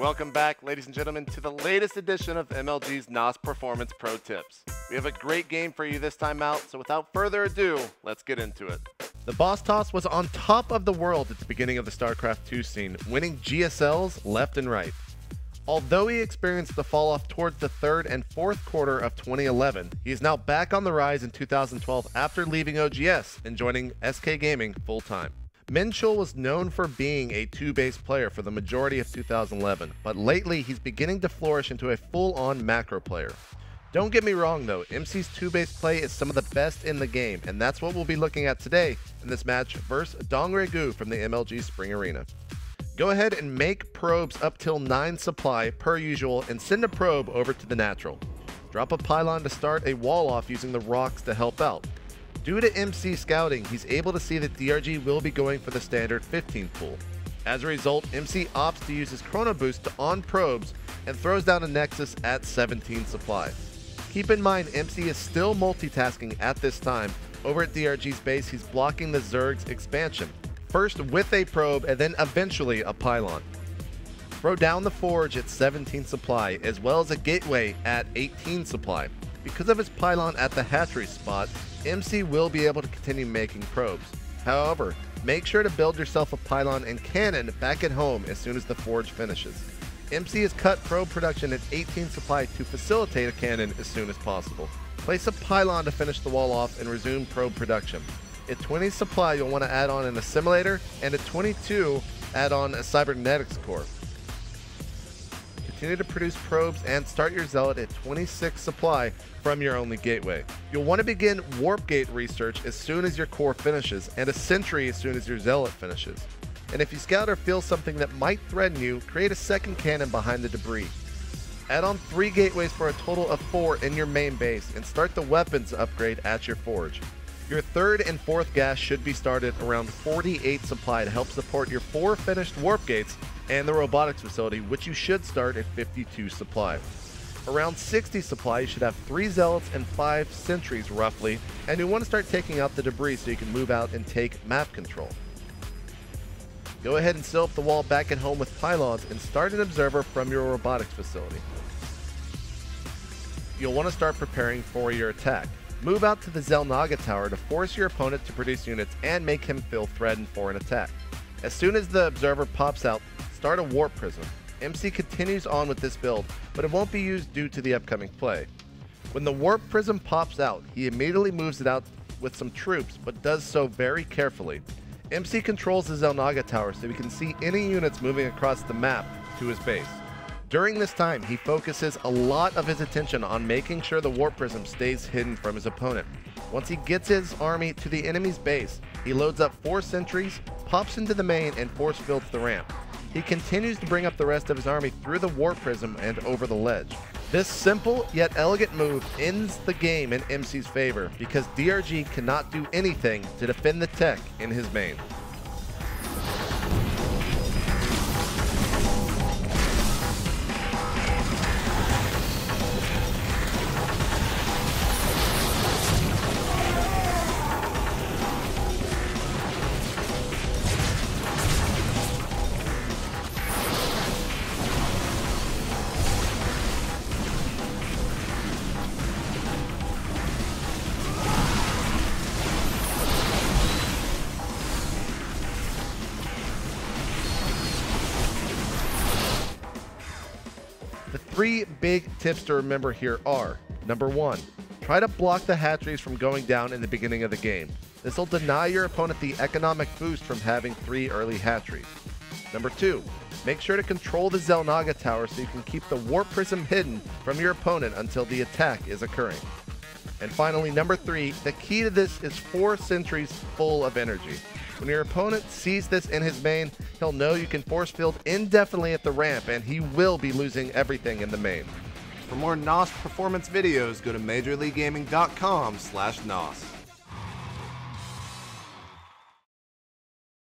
Welcome back, ladies and gentlemen, to the latest edition of MLG's NOS Performance Pro Tips. We have a great game for you this time out, so without further ado, let's get into it. The Boss Toss was on top of the world at the beginning of the Starcraft 2 scene, winning GSLs left and right. Although he experienced the fall off towards the third and fourth quarter of 2011, he is now back on the rise in 2012 after leaving OGS and joining SK Gaming full-time. Minchul was known for being a two-base player for the majority of 2011, but lately he's beginning to flourish into a full-on macro player. Don't get me wrong though, MC's two-base play is some of the best in the game, and that's what we'll be looking at today in this match versus Dongregu from the MLG Spring Arena. Go ahead and make probes up till 9 supply per usual and send a probe over to the natural. Drop a pylon to start a wall off using the rocks to help out. Due to MC scouting, he's able to see that DRG will be going for the standard 15 pool. As a result, MC opts to use his chrono boost to on probes and throws down a nexus at 17 supply. Keep in mind, MC is still multitasking at this time. Over at DRG's base, he's blocking the Zerg's expansion. First with a probe and then eventually a pylon. Throw down the forge at 17 supply as well as a gateway at 18 supply. Because of his pylon at the hatchery spot, MC will be able to continue making probes. However, make sure to build yourself a pylon and cannon back at home as soon as the forge finishes. MC has cut probe production at 18 supply to facilitate a cannon as soon as possible. Place a pylon to finish the wall off and resume probe production. At 20 supply, you'll want to add on an assimilator, and at 22, add on a cybernetics core. Continue to produce probes and start your zealot at 26 supply from your only gateway. You'll want to begin warp gate research as soon as your core finishes, and a sentry as soon as your zealot finishes. And if you scout or feel something that might threaten you, create a second cannon behind the debris. Add on 3 gateways for a total of 4 in your main base, and start the weapons upgrade at your forge. Your third and fourth gas should be started around 48 supply to help support your 4 finished warp gates and the robotics facility, which you should start at 52 supply. Around 60 supply, you should have 3 zealots and 5 sentries roughly, and you want to start taking out the debris so you can move out and take map control. Go ahead and seal up the wall back at home with pylons and start an observer from your robotics facility. You'll want to start preparing for your attack. Move out to the Xel'Naga tower to force your opponent to produce units and make him feel threatened for an attack. As soon as the observer pops out, start a warp prism. MC continues on with this build, but it won't be used due to the upcoming play. When the warp prism pops out, he immediately moves it out with some troops, but does so very carefully. MC controls the Xel'Naga tower so he can see any units moving across the map to his base. During this time, he focuses a lot of his attention on making sure the warp prism stays hidden from his opponent. Once he gets his army to the enemy's base, he loads up 4 sentries, pops into the main, and force fields the ramp. He continues to bring up the rest of his army through the warp prism and over the ledge. This simple yet elegant move ends the game in MC's favor because DRG cannot do anything to defend the tech in his main. The 3 big tips to remember here are: number 1, try to block the hatcheries from going down in the beginning of the game. This will deny your opponent the economic boost from having 3 early hatcheries. Number 2, make sure to control the Xel'Naga tower so you can keep the warp prism hidden from your opponent until the attack is occurring. And finally, number 3, the key to this is 4 sentries full of energy. When your opponent sees this in his main, he'll know you can force field indefinitely at the ramp, and he will be losing everything in the main. For more NOS performance videos, go to MajorLeagueGaming.com/NOS.